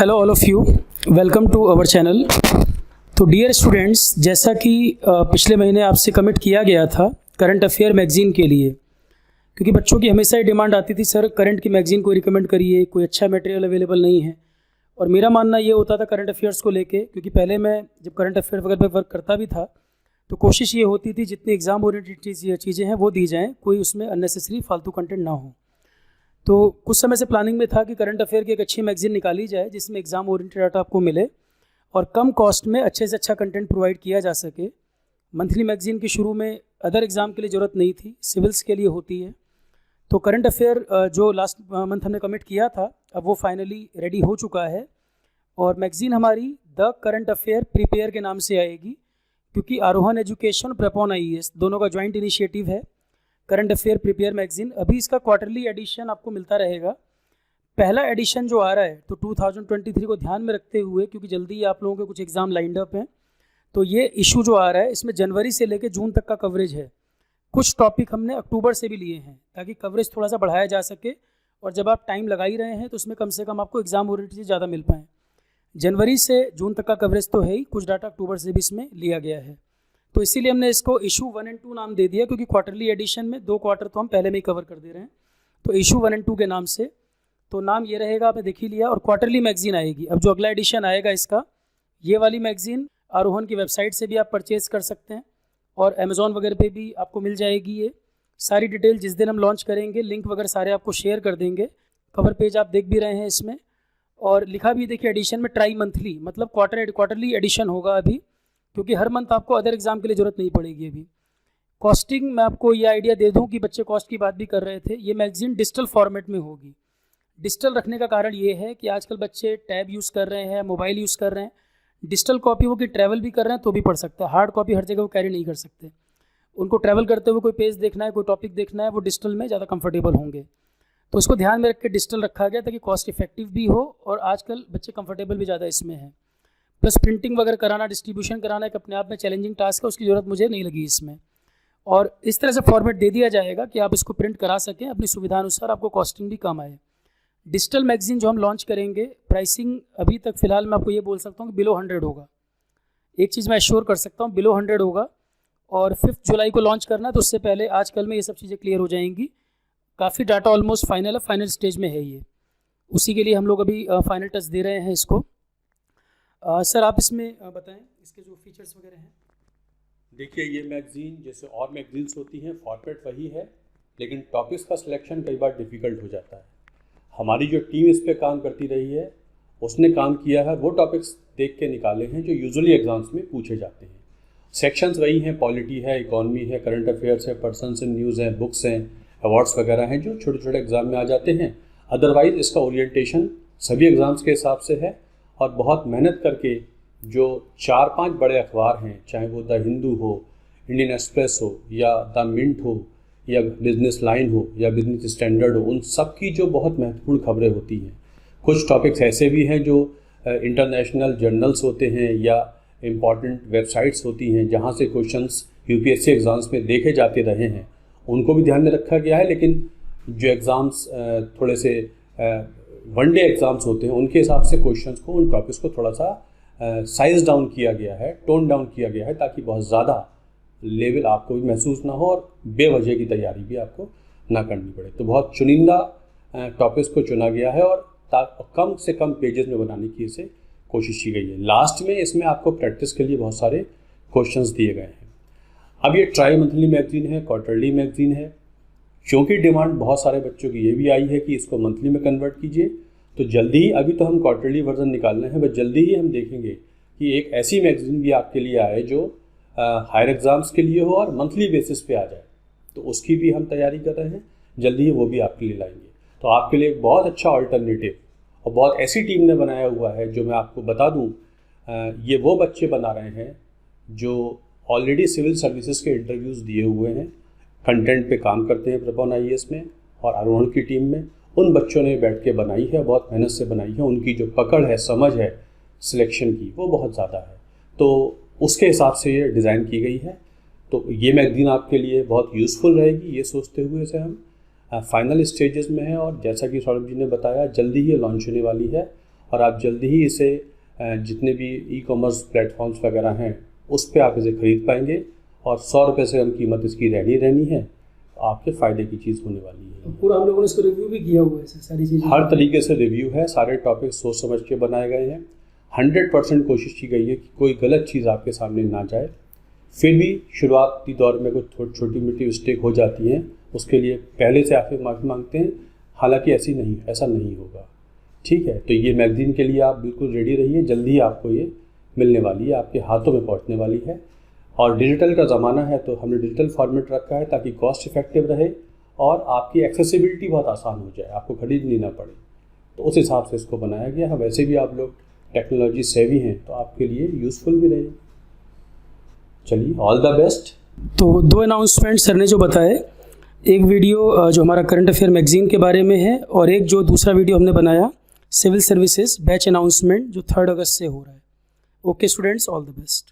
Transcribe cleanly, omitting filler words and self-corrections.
Hello all of you, welcome to our channel. तो dear students, जैसा कि पिछले महीने आपसे कमिट किया गया था करंट अफेयर मैगज़ीन के लिए, क्योंकि बच्चों की हमेशा ही डिमांड आती थी सर करंट की मैगज़ीन को रिकमेंड करिए, कोई अच्छा मटेरियल अवेलेबल नहीं है। और मेरा मानना ये होता था करंट अफेयर्स को लेके, क्योंकि पहले मैं जब करंट अफेयर वगैरह पर वर्क करता भी था तो कोशिश ये होती थी जितनी एग्ज़ाम ओरिएंटेड चीज़ें हैं वो दी जाएँ, कोई उसमें अननेसेसरी फालतू कंटेंट ना हो। तो कुछ समय से प्लानिंग में था कि करंट अफेयर की एक अच्छी मैगज़ीन निकाली जाए जिसमें एग्ज़ाम ओरिएंटेड डाटा आपको मिले और कम कॉस्ट में अच्छे से अच्छा कंटेंट प्रोवाइड किया जा सके। मंथली मैगज़ीन की शुरू में अदर एग्ज़ाम के लिए ज़रूरत नहीं थी, सिविल्स के लिए होती है। तो करंट अफेयर जो लास्ट मंथ हमने कमिट किया था, अब वो फाइनली रेडी हो चुका है और मैगज़ीन हमारी द करंट अफेयर प्रिपेयर के नाम से आएगी, क्योंकि आरोहन एजुकेशन प्रेपॉन IAS दोनों का जॉइंट इनिशिएटिव है करंट अफेयर प्रिपेयर मैगज़ीन। अभी इसका क्वार्टरली एडिशन आपको मिलता रहेगा। पहला एडिशन जो आ रहा है तो 2023 को ध्यान में रखते हुए, क्योंकि जल्दी ही आप लोगों के कुछ एग्ज़ाम लाइंड अप हैं, तो ये इशू जो आ रहा है इसमें जनवरी से लेकर जून तक का कवरेज है। कुछ टॉपिक हमने अक्टूबर से भी लिए हैं ताकि कवरेज थोड़ा सा बढ़ाया जा सके, और जब आप टाइम लगा ही रहे हैं तो उसमें कम से कम आपको एग्ज़ाम ओरिएंटेड से ज़्यादा मिल पाएँ। जनवरी से जून तक का कवरेज तो है ही, कुछ डाटा अक्टूबर से भी इसमें लिया गया है। तो इसीलिए हमने इसको इशू 1 और 2 नाम दे दिया, क्योंकि क्वार्टरली एडिशन में 2 क्वार्टर तो हम पहले में ही कवर कर दे रहे हैं। तो इशू 1 और 2 के नाम से तो नाम ये रहेगा, आपने देख ही लिया। और क्वार्टरली मैगज़ीन आएगी। अब जो अगला एडिशन आएगा इसका, ये वाली मैगज़ीन आरोहन की वेबसाइट से भी आप परचेज़ कर सकते हैं और अमेज़ॉन वगैरह पे भी आपको मिल जाएगी। ये सारी डिटेल जिस दिन हम लॉन्च करेंगे, लिंक वगैरह सारे आपको शेयर कर देंगे। कवर पेज आप देख भी रहे हैं इसमें, और लिखा भी देखिए एडिशन में ट्राई मंथली, मतलब क्वार्टरली एडिशन होगा अभी, क्योंकि हर मंथ आपको अदर एग्ज़ाम के लिए ज़रूरत नहीं पड़ेगी। अभी कॉस्टिंग मैं आपको ये आइडिया दे दूं कि बच्चे कॉस्ट की बात भी कर रहे थे, ये मैगज़ीन डिजिटल फॉर्मेट में होगी। डिजिटल रखने का कारण ये है कि आजकल बच्चे टैब यूज़ कर रहे हैं, मोबाइल यूज़ कर रहे हैं। डिजिटल कॉपी वो कि ट्रैवल भी कर रहे हैं तो भी पढ़ सकते हैं, हार्ड कॉपी हर जगह वो कैरी नहीं कर सकते। उनको ट्रैवल करते हुए कोई पेज देखना है, कोई टॉपिक देखना है, वो डिजिटल में ज़्यादा कंफर्टेबल होंगे। तो इसको ध्यान में रख के डिजिटल रखा गया ताकि कॉस्ट इफेक्टिव भी हो और आजकल बच्चे कंफर्टेबल भी ज़्यादा इसमें है। प्लस प्रिंटिंग वगैरह कराना, डिस्ट्रीब्यूशन कराना एक अपने आप में चैलेंजिंग टास्क है, उसकी ज़रूरत मुझे नहीं लगी इसमें। और इस तरह से फॉर्मेट दे दिया जाएगा कि आप इसको प्रिंट करा सकें अपनी सुविधानुसार, आपको कॉस्टिंग भी कम आए। डिजिटल मैगज़ीन जो हम लॉन्च करेंगे, प्राइसिंग अभी तक फ़िलहाल मैं आपको ये बोल सकता हूँ कि बिलो 100 होगा। एक चीज़ मैं एश्योर कर सकता हूँ, बिलो 100 होगा। और 5 जुलाई को लॉन्च करना है, तो उससे पहले आज कल में ये सब चीज़ें क्लियर हो जाएंगी। काफ़ी डाटा ऑलमोस्ट फाइनल है, फाइनल स्टेज में है ये, उसी के लिए हम लोग अभी फाइनल टच दे रहे हैं इसको। सर आप इसमें बताएं इसके जो फीचर्स वगैरह हैं। देखिए, ये मैगज़ीन जैसे और मैगज़ीन्स होती हैं, फॉर्मेट वही है, लेकिन टॉपिक्स का सिलेक्शन कई बार डिफ़िकल्ट हो जाता है। हमारी जो टीम इस पे काम करती रही है, उसने काम किया है, वो टॉपिक्स देख के निकाले हैं जो यूजुअली एग्ज़ाम्स में पूछे जाते हैं। सेक्शंस वही हैं, पॉलिटी है, इकॉनमी है, करंट अफेयर्स है, पर्सन्स इन न्यूज़ हैं, बुक्स हैं, अवार्ड्स वगैरह हैं जो छोटे छोटे एग्ज़ाम में आ जाते हैं। अदरवाइज़ इसका ओरिएंटेशन सभी एग्ज़ाम्स के हिसाब से है, और बहुत मेहनत करके जो 4-5 बड़े अखबार हैं, चाहे वो द हिंदू हो, इंडियन एक्सप्रेस हो, या द मिंट हो, या बिजनेस लाइन हो, या बिजनेस स्टैंडर्ड हो, उन सब की जो बहुत महत्वपूर्ण खबरें होती हैं। कुछ टॉपिक्स ऐसे भी हैं जो इंटरनेशनल जर्नल्स होते हैं या इम्पॉर्टेंट वेबसाइट्स होती हैं जहाँ से क्वेश्चंस UPSC एग्ज़ाम्स में देखे जाते रहे हैं, उनको भी ध्यान में रखा गया है। लेकिन जो एग्ज़ाम्स थोड़े से वनडे एग्ज़ाम्स होते हैं, उनके हिसाब से क्वेश्चंस को, उन टॉपिक्स को थोड़ा सा साइज डाउन किया गया है, टोन डाउन किया गया है, ताकि बहुत ज़्यादा लेवल आपको भी महसूस ना हो और बेवजह की तैयारी भी आपको ना करनी पड़े। तो बहुत चुनिंदा टॉपिक्स को चुना गया है और कम से कम पेजेस में बनाने की इसे कोशिश की गई है। लास्ट में इसमें आपको प्रैक्टिस के लिए बहुत सारे क्वेश्चंस दिए गए हैं। अब ये ट्राई मंथली मैगज़ीन है, क्वार्टरली मैगज़ीन है। क्योंकि डिमांड बहुत सारे बच्चों की ये भी आई है कि इसको मंथली में कन्वर्ट कीजिए, तो जल्दी ही, अभी तो हम क्वार्टरली वर्जन निकालना है, बट जल्दी ही हम देखेंगे कि एक ऐसी मैगज़ीन भी आपके लिए आए जो हायर एग्ज़ाम्स के लिए हो और मंथली बेसिस पे आ जाए। तो उसकी भी हम तैयारी कर रहे हैं, जल्दी ही वो भी आपके लिए लाएंगे। तो आपके लिए एक बहुत अच्छा अल्टरनेटिव और बहुत ऐसी टीम ने बनाया हुआ है, जो मैं आपको बता दूँ, ये वो बच्चे बना रहे हैं जो ऑलरेडी सिविल सर्विसेज के इंटरव्यूज़ दिए हुए हैं, कंटेंट पे काम करते हैं प्रेपॉन IAS में और आरोहण की टीम में। उन बच्चों ने बैठ के बनाई है, बहुत मेहनत से बनाई है। उनकी जो पकड़ है, समझ है सिलेक्शन की, वो बहुत ज़्यादा है, तो उसके हिसाब से ये डिज़ाइन की गई है। तो ये मैगज़ीन आपके लिए बहुत यूज़फुल रहेगी, ये सोचते हुए से हम फाइनल स्टेजेस में है, और जैसा कि सौरभ जी ने बताया, जल्दी ही लॉन्च होने वाली है। और आप जल्दी ही इसे जितने भी ई कॉमर्स प्लेटफॉर्म्स वगैरह हैं उस पर आप इसे ख़रीद पाएंगे और 100 रुपये से कम कीमत इसकी रहनी है। आपके फ़ायदे की चीज़ होने वाली है। पूरा हम लोगों ने इसको रिव्यू भी किया हुआ है, सारी चीज़ें हर तरीके से रिव्यू है, सारे टॉपिक सोच समझ के बनाए गए हैं। 100% कोशिश की गई है कि कोई गलत चीज़ आपके सामने ना जाए। फिर भी शुरुआती दौर में कुछ छोटी मोटी मिस्टेक हो जाती हैं, उसके लिए पहले से आपसे माफ़ी मांगते हैं। हालांकि ऐसा नहीं होगा, ठीक है। तो ये मैगज़ीन के लिए आप बिल्कुल रेडी रहिए, जल्दी ही आपको ये मिलने वाली है, आपके हाथों में पहुंचने वाली है। और डिजिटल का ज़माना है तो हमने डिजिटल फॉर्मेट रखा है ताकि कॉस्ट इफेक्टिव रहे और आपकी एक्सेसिबिलिटी बहुत आसान हो जाए, आपको खरीदनी ना पड़े। तो उस हिसाब से इसको बनाया गया है। वैसे भी आप लोग टेक्नोलॉजी सेवी हैं तो आपके लिए यूज़फुल भी रहे। चलिए, ऑल द बेस्ट। तो 2 अनाउंसमेंट सर ने जो बताए, एक वीडियो जो हमारा करंट अफेयर मैगज़ीन के बारे में है और एक जो दूसरा वीडियो हमने बनाया सिविल सर्विसेज बैच अनाउंसमेंट जो 3 अगस्त से हो रहा है। Okay students, all the best.